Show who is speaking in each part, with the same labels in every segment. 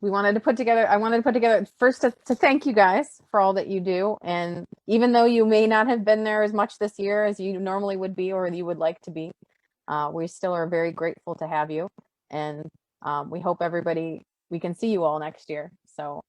Speaker 1: we wanted to put together, I wanted to put together first to thank you guys for all that you do. And even though you may not have been there as much this year as you normally would be or you would like to be, we still are very grateful to have you. And we hope we can see you all next year. So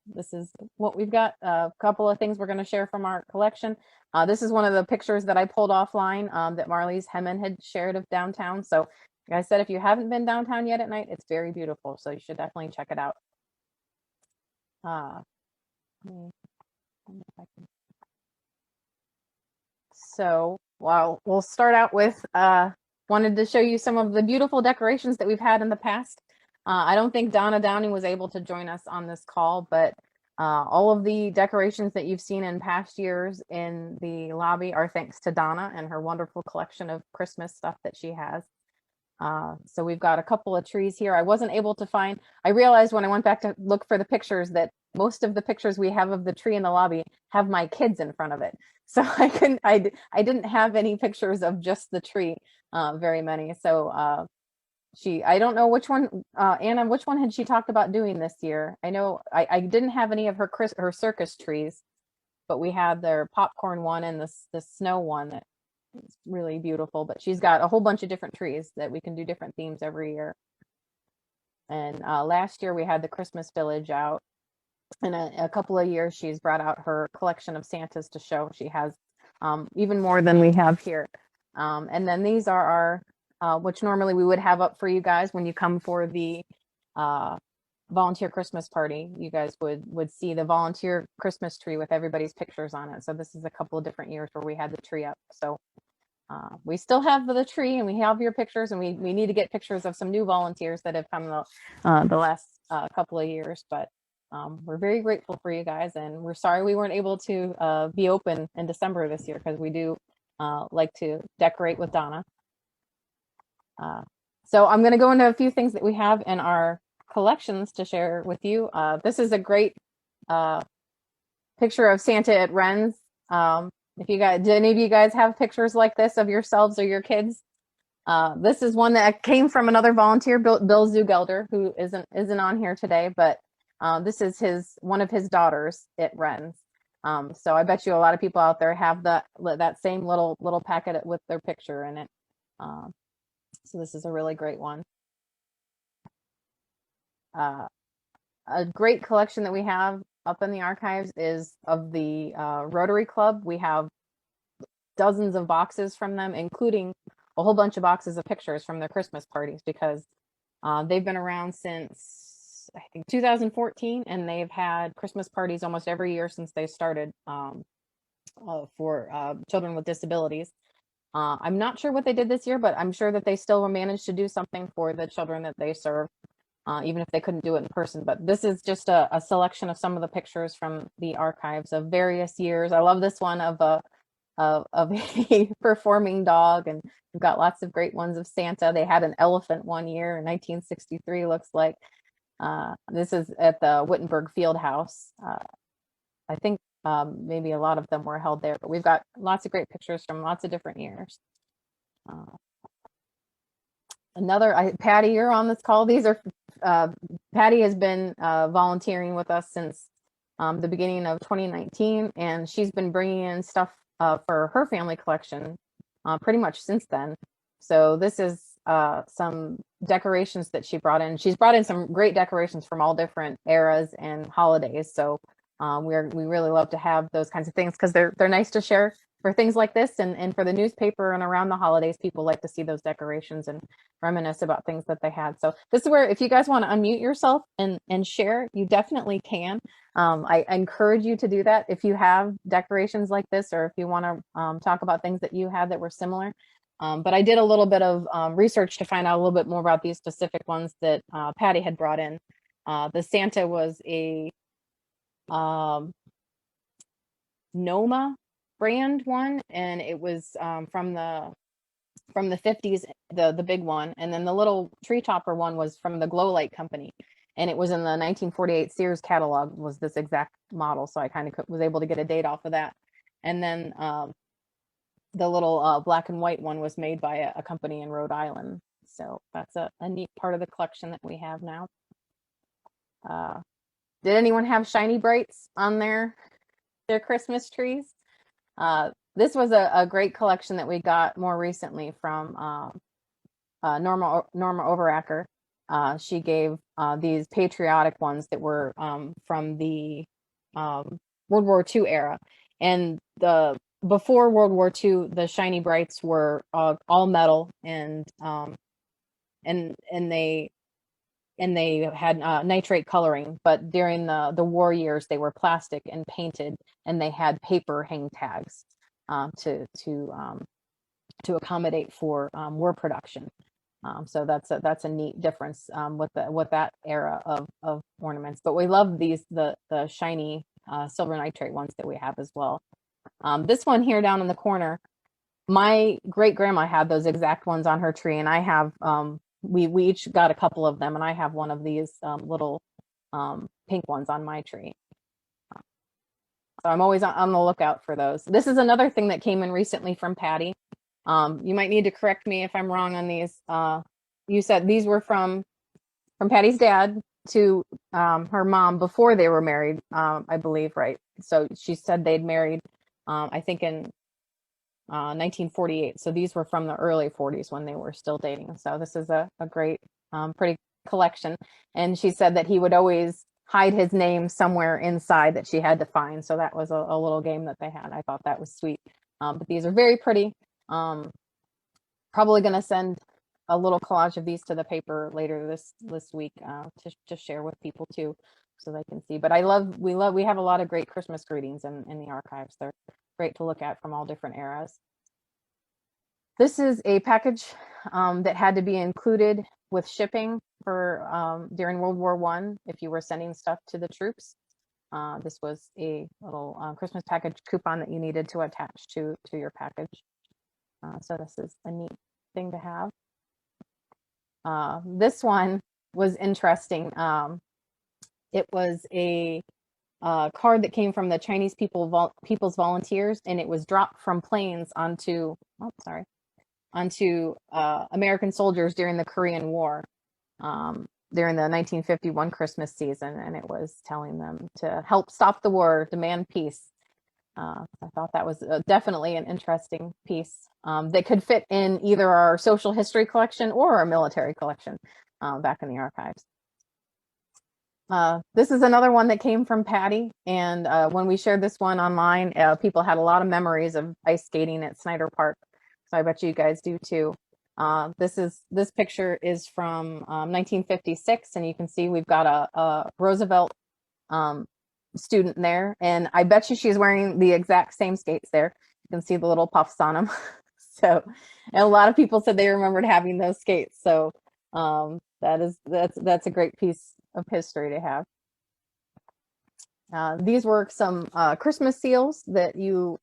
Speaker 1: this is what we've got. A couple of things we're going to share from our collection. This is one of the pictures that I pulled offline that Marley's Hemon had shared of downtown. So like I said, if you haven't been downtown yet at night, it's very beautiful. So you should definitely check it out. Uh, so, well, we'll start out with wanted to show you some of the beautiful decorations that we've had in the past. I don't think Donna Downing was able to join us on this call, but all of the decorations that you've seen in past years in the lobby are thanks to Donna and her wonderful collection of Christmas stuff that she has. So we've got a couple of trees here. I wasn't able to find, I realized when I went back to look for the pictures that most of the pictures we have of the tree in the lobby have my kids in front of it. So I didn't have any pictures of just the tree, very many. So I don't know which one, Anna, which one had she talked about doing this year? I know I didn't have any of her circus trees, but we had their popcorn one and the snow one that is really beautiful. But she's got a whole bunch of different trees that we can do different themes every year. And last year we had the Christmas Village out. In a couple of years, she's brought out her collection of Santas to show. She has even more than we have here. And then these are our, which normally we would have up for you guys when you come for the volunteer Christmas party. You guys would see the volunteer Christmas tree with everybody's pictures on it. So this is a couple of different years where we had the tree up. So we still have the tree and we have your pictures, and we need to get pictures of some new volunteers that have come the last couple of years. But we're very grateful for you guys, and we're sorry we weren't able to be open in December this year because we do like to decorate with Donna. So I'm going to go into a few things that we have in our collections to share with you. This is a great picture of Santa at Wren's. If you guys, do any of you guys have pictures like this of yourselves or your kids? This is one that came from another volunteer, Bill Zugelder, who isn't on here today, but this is one of his daughters at Wren's. So I bet you a lot of people out there have that same little packet with their picture in it. So this is a really great one. A great collection that we have up in the archives is of the Rotary Club. We have dozens of boxes from them, including a whole bunch of boxes of pictures from their Christmas parties, because they've been around since I think 2014, and they've had Christmas parties almost every year since they started for children with disabilities. I'm not sure what they did this year, but I'm sure that they still managed to do something for the children that they serve, even if they couldn't do it in person. But this is just a selection of some of the pictures from the archives of various years. I love this one of a performing dog, and we've got lots of great ones of Santa. They had an elephant one year in 1963, looks like. This is at the Wittenberg Field House. I think maybe a lot of them were held there, but we've got lots of great pictures from lots of different years. Patty, you're on this call. These are Patty has been volunteering with us since the beginning of 2019, and she's been bringing in stuff for her family collection pretty much since then. So this is some decorations that she brought in. She's brought in some great decorations from all different eras and holidays. So we really love to have those kinds of things because they're nice to share for things like this, and for the newspaper and around the holidays, people like to see those decorations and reminisce about things that they had. So this is where, if you guys want to unmute yourself and share, you definitely can. I encourage you to do that if you have decorations like this, or if you want to talk about things that you had that were similar. But I did a little bit of research to find out a little bit more about these specific ones that Patty had brought in. The Santa was a Noma brand one, and it was from the 50s, the big one, and then the little tree topper one was from the Glow Light Company, and it was in the 1948 Sears catalog, was this exact model, so I kind of was able to get a date off of that. And then the little black and white one was made by a company in Rhode Island. So that's a neat part of the collection that we have now. Uh, did anyone have shiny brights on their Christmas trees? This was a great collection that we got more recently from Norma Overacker. She gave these patriotic ones that were from the World War II era, and the before World War II, the shiny brights were all metal, and they had nitrate coloring, but during the war years they were plastic and painted, and they had paper hang tags to accommodate for war production. So that's a neat difference with that era of ornaments. But we love the shiny silver nitrate ones that we have as well. This one here down in the corner, my great grandma had those exact ones on her tree, and I have we each got a couple of them, and I have one of these little pink ones on my tree. So I'm always on the lookout for those. This is another thing that came in recently from Patty. You might need to correct me if I'm wrong on these. You said these were from Patty's dad to her mom before they were married, I believe, right? So she said they'd married, I think in 1948. So these were from the early 40s when they were still dating. So this is a great, pretty collection. And she said that he would always hide his name somewhere inside that she had to find. So that was a little game that they had. I thought that was sweet. But these are very pretty. Probably going to send a little collage of these to the paper later this week to share with people too, so they can see. But we have a lot of great Christmas greetings in the archives. They're great to look at from all different eras. This is a package that had to be included with shipping for during World War I if you were sending stuff to the troops. This was a little Christmas package coupon that you needed to attach to your package. So this is a neat thing to have. This one was interesting. It was a card that came from the Chinese People's Volunteers, and it was dropped from planes onto American soldiers during the Korean War, during the 1951 Christmas season, and it was telling them to help stop the war, demand peace. I thought that was definitely an interesting piece that could fit in either our social history collection or our military collection back in the archives. This is another one that came from Patty, and when we shared this one online, people had a lot of memories of ice skating at Snyder Park. So I bet you guys do too. This picture is from 1956, and you can see we've got a Roosevelt student there, and I bet you she's wearing the exact same skates there. You can see the little puffs on them. So, and a lot of people said they remembered having those skates. So that's a great piece of history to have. These were some Christmas seals that you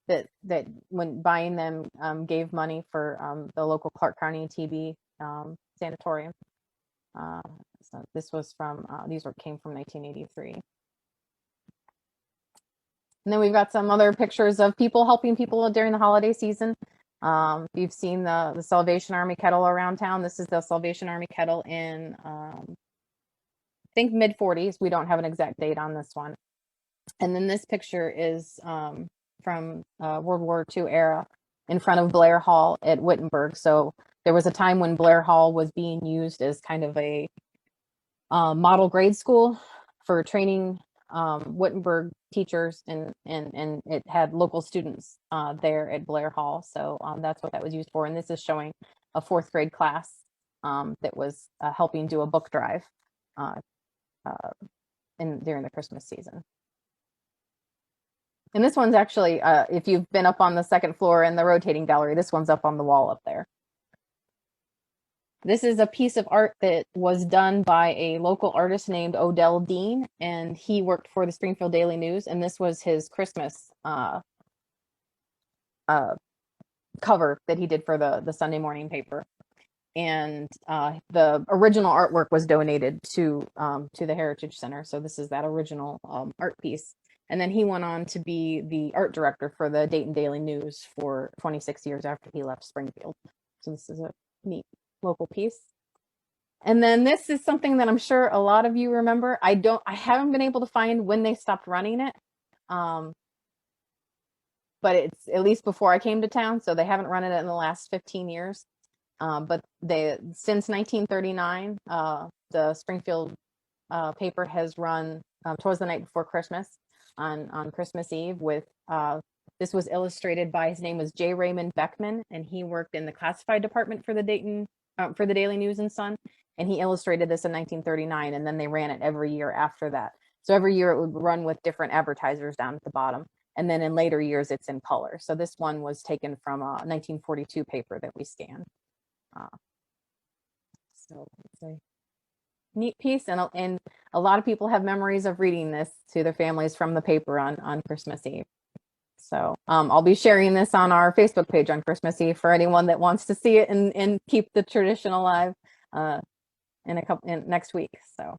Speaker 1: that when buying them gave money for the local Clark County TB sanatorium. So this was from came from 1983. And then we've got some other pictures of people helping people during the holiday season. You've seen the Salvation Army kettle around town. This is the Salvation Army kettle in I think mid 40s. We don't have an exact date on this one. And then this picture is from World War II era in front of Blair Hall at Wittenberg. So there was a time when Blair Hall was being used as kind of a model grade school for training Wittenberg teachers, and it had local students there at Blair Hall. So that's what that was used for. And this is showing a 4th grade class that was helping do a book drive during the Christmas season. And this one's actually, if you've been up on the 2nd floor in the rotating gallery, this one's up on the wall up there. This is a piece of art that was done by a local artist named Odell Dean, and he worked for the Springfield Daily News, and this was his Christmas cover that he did for the Sunday morning paper. And the original artwork was donated to the Heritage Center, so this is that original art piece. And then he went on to be the art director for the Dayton Daily News for 26 years after he left Springfield. So this is a neat local piece. And then this is something that I'm sure a lot of you remember. I haven't been able to find when they stopped running it. Um, but it's at least before I came to town, so they haven't run it in the last 15 years. But they since 1939, the Springfield paper has run Twas the Night Before Christmas on Christmas Eve with this was illustrated by, his name was J. Raymond Beckman, and he worked in the classified department for the Daily News and Sun, and he illustrated this in 1939, and then they ran it every year after that. So every year it would run with different advertisers down at the bottom, and then in later years it's in color. So this one was taken from a 1942 paper that we scanned. Uh, so it's a neat piece, and a lot of people have memories of reading this to their families from the paper on Christmas Eve. So I'll be sharing this on our Facebook page on Christmas Eve for anyone that wants to see it and keep the tradition alive in next week. So,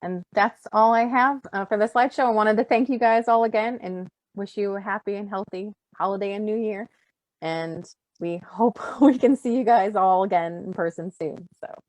Speaker 1: and that's all I have for the slideshow. I wanted to thank you guys all again and wish you a happy and healthy holiday and new year. And we hope we can see you guys all again in person soon. So.